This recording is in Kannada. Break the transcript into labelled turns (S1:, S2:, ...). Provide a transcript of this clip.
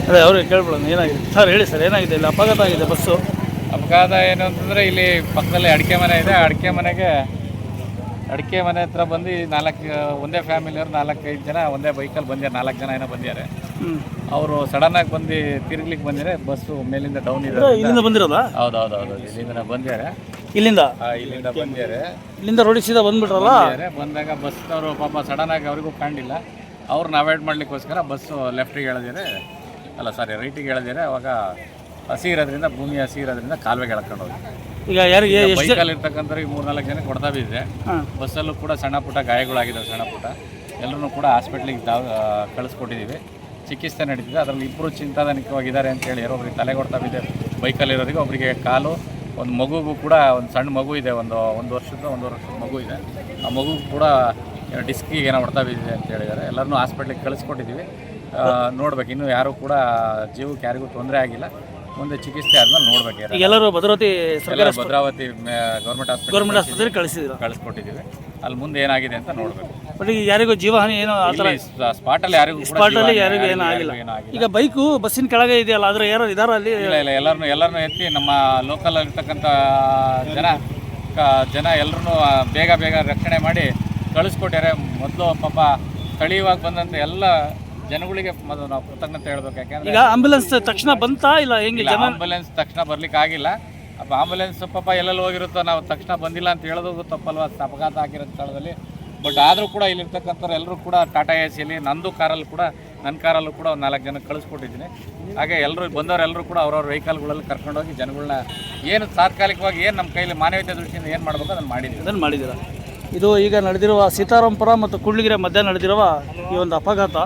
S1: ಅದೇ ಅವ್ರಿಗೆ ಕೇಳ್ಬಿಡೋಣ ಏನಾಗಿದೆ ಸರ್. ಹೇಳಿ ಸರ್, ಏನಾಗಿದೆ ಇಲ್ಲಿ? ಅಪಘಾತ ಆಗಿದೆ ಬಸ್ಸು.
S2: ಅಪಘಾತ ಏನು ಅಂತಂದರೆ ಇಲ್ಲಿ ಪಕ್ಕದಲ್ಲಿ ಅಡಿಕೆ ಮನೆ ಇದೆ. ಅಡಿಕೆ ಮನೆ ಹತ್ರ ಬಂದು ಒಂದೇ ಫ್ಯಾಮಿಲಿಯವ್ರು 4-5 ಜನ ಒಂದೇ ಬೈಕಲ್ಲಿ ಬಂದಿದ್ದಾರೆ. 4 ಜನ ಏನೋ ಬಂದಿದ್ದಾರೆ. ಅವರು ಸಡನ್ನಾಗಿ ಬಂದು ತಿರುಗ್ಲಿಕ್ಕೆ ಬಂದಿದ್ದಾರೆ. ಬಸ್ಸು ಮೇಲಿಂದ ಡೌನ್ ಇದೆ.
S1: ಇಲ್ಲಿಂದ ಬಂದಿರೋದಾ?
S2: ಹೌದು ಇಲ್ಲಿಂದ ಬಂದಿದ್ದಾರೆ.
S1: ಇಲ್ಲಿಂದ
S2: ಬಂದಿದ್ದಾರೆ.
S1: ಇಲ್ಲಿಂದ ರೋಡಿಗೆ ಸೀದಾ ಬಂದ್ಬಿಟ್ರಲ್ಲ.
S2: ಬಂದಾಗ ಬಸ್ನವರು ಪಾಪ ಸಡನ್ನಾಗಿ ಅವರಿಗೂ ಕಾಣಿಲ್ಲ. ಅವ್ರನ್ನ ಅವಾಯ್ಡ್ ಮಾಡಲಿಕ್ಕೋಸ್ಕರ ಬಸ್ಸು ಲೆಫ್ಟಿಗೆ ರೈಟಿಗೆ ಎಳೆದಿದ್ದಾರೆ. ಅವಾಗ ಹಸಿ ಇರೋದ್ರಿಂದ, ಭೂಮಿ ಹಸಿ ಇರೋದ್ರಿಂದ ಕಾಲುವೆಗೆ ಎಳ್ಕೊಂಡು ಹೋಗಿ
S1: ಈಗ ಯಾರಿಗೆ
S2: ಬೈಕಲ್ಲಿ ಇರ್ತಕ್ಕಂಥವ್ರಿಗೆ 3-4 ಜನಕ್ಕೆ ಹೊಡೆತ ಬಿದ್ದಿದೆ. ಬಸ್ಸಲ್ಲೂ ಕೂಡ ಸಣ್ಣ ಪುಟ್ಟ ಗಾಯಗಳಾಗಿದ್ದಾವೆ. ಸಣ್ಣ ಪುಟ್ಟ ಎಲ್ಲರೂ ಕೂಡ ಹಾಸ್ಪಿಟ್ಲಿಗೆ ಕಳಿಸ್ಕೊಟ್ಟಿದ್ದೀವಿ. ಚಿಕಿತ್ಸೆ ನಡೀತಿದೆ. ಅದರಲ್ಲಿ ಇಬ್ಬರು ಚಿಂತಾಜನಕವಾಗಿದ್ದಾರೆ ಅಂತೇಳಿ. ಒಬ್ಬರಿಗೆ ತಲೆಗೆ ಹೊಡೆತ ಬಿದ್ದಿದೆ ಬೈಕಲ್ಲಿರೋರಿಗೆ, ಒಬ್ಬರಿಗೆ ಕಾಲು, ಒಂದು ಮಗುಗೂ ಕೂಡ ಒಂದು ಸಣ್ಣ ಮಗು ಇದೆ, ಒಂದು ವರ್ಷದ ಮಗು ಇದೆ. ಆ ಮಗು ಕೂಡ ಡಿಸ್ಕಿಗೆ ಏನೋ ಹೊಡೆತ ಬಿದ್ದಿದೆ ಅಂತ ಹೇಳಿದ್ದಾರೆ. ಎಲ್ಲರನ್ನೂ ಹಾಸ್ಪಿಟ್ಲಿಗೆ ಕಳಿಸ್ಕೊಟ್ಟಿದ್ದೀವಿ. ನೋಡ್ಬೇಕು, ಇನ್ನೂ ಯಾರೂ ಕೂಡ ಜೀವಕ್ಕೆ ಯಾರಿಗೂ ತೊಂದರೆ ಆಗಿಲ್ಲ. ಮುಂದೆ ಚಿಕಿತ್ಸೆ ಆದ್ಮೇಲೆ ನೋಡ್ಬೇಕು.
S1: ಎಲ್ಲರೂ ಭದ್ರಾವತಿ
S2: ಗೌರ್ಮೆಂಟ್
S1: ಆಸ್ಪತ್ರೆಗೆ
S2: ಕಳಿಸ್ಕೊಟ್ಟಿದ್ದೀವಿ. ಅಲ್ಲಿ ಮುಂದೆ ಏನಾಗಿದೆ ಅಂತ ನೋಡ್ಬೇಕು.
S1: ಬಟ್ ಈಗ ಯಾರಿಗೂ ಜೀವಹಾನಿ ಏನೋ
S2: ಸ್ಪಾಟಲ್ಲಿ
S1: ಯಾರಿಗೂ ಏನೂ ಆಗಿಲ್ಲ. ಈಗ ಬೈಕು ಬಸ್ಸಿನ ಕೆಳಗೆ ಇದೆಯಲ್ಲ, ಆದರೆ ಯಾರು ಇದಾರ ಅಲ್ಲಿ?
S2: ಇಲ್ಲ ಎಲ್ಲರನ್ನೂ ಎತ್ತಿ ನಮ್ಮ ಲೋಕಲ್ ಇರ್ತಕ್ಕಂಥ ಜನ ಎಲ್ಲರೂ ಬೇಗ ರಕ್ಷಣೆ ಮಾಡಿ ಕಳಿಸ್ಕೊಟ್ಟಾರೆ. ಮೊದಲು ಪಾಪ ಸ್ಥಳೀಯವಾಗಿ ಬಂದಂಥ ಎಲ್ಲ ಜನಗಳಿಗೆ ಮೊದಲು ನಾವು ಕೃತಜ್ಞತೆ ಹೇಳ್ಬೇಕು. ಯಾಕೆಂದ್ರೆ
S1: ಈಗ ಆಂಬ್ಯುಲೆನ್ಸ್ ತಕ್ಷಣ ಬಂತಾ ಇಲ್ಲ ಹೆಂಗೆ?
S2: ಆಂಬ್ಯುಲೆನ್ಸ್ ತಕ್ಷಣ ಬರ್ಲಿಕ್ಕೆ ಆಗಿಲ್ಲ. ಆಂಬ್ಯುಲೆನ್ಸ್ ಪಾಪ ಎಲ್ಲೆಲ್ಲಿ ಹೋಗಿರುತ್ತೋ, ನಾವು ತಕ್ಷಣ ಬಂದಿಲ್ಲ ಅಂತ ಹೇಳೋದು ತಪ್ಪಲ್ವ, ಅಪಘಾತ ಆಗಿರೋ ಸ್ಥಳದಲ್ಲಿ. ಬಟ್ ಆದರೂ ಕೂಡ ಇಲ್ಲಿರ್ತಕ್ಕಂಥವ್ರು ಎಲ್ಲರೂ ಕೂಡ ಟಾಟಾ ಎಸಿಯಲ್ಲಿ ನನ್ನ ಕಾರಲ್ಲೂ ಕೂಡ ಒಂದು 4 ಜನಕ್ಕೆ ಕಳಿಸ್ಕೊಟ್ಟಿದ್ದೀನಿ. ಹಾಗೆ ಬಂದವರೆಲ್ಲರೂ ಕೂಡ ಅವ್ರವ್ರ ವೆಹಿಕಲ್ಗಳಲ್ಲಿ ಕರ್ಕೊಂಡೋಗಿ ಜನಗಳನ್ನ ಏನು ತಾತ್ಕಾಲಿಕವಾಗಿ ಏನು ನಮ್ಮ ಕೈಲಿ ಮಾನವೀಯತೆ ದೃಷ್ಟಿಯಿಂದ ಏನು ಮಾಡಬೇಕು ಅದನ್ನು
S1: ಮಾಡಿದ್ದೀರಾ. ಇದು ಈಗ ನಡೆದಿರುವ ಸೀತಾರಾಮಪುರ ಮತ್ತು ಕೂಡ್ಲಿಗೆರೆ ಮಧ್ಯೆ ನಡೆದಿರುವ ಈ ಒಂದು ಅಪಘಾತ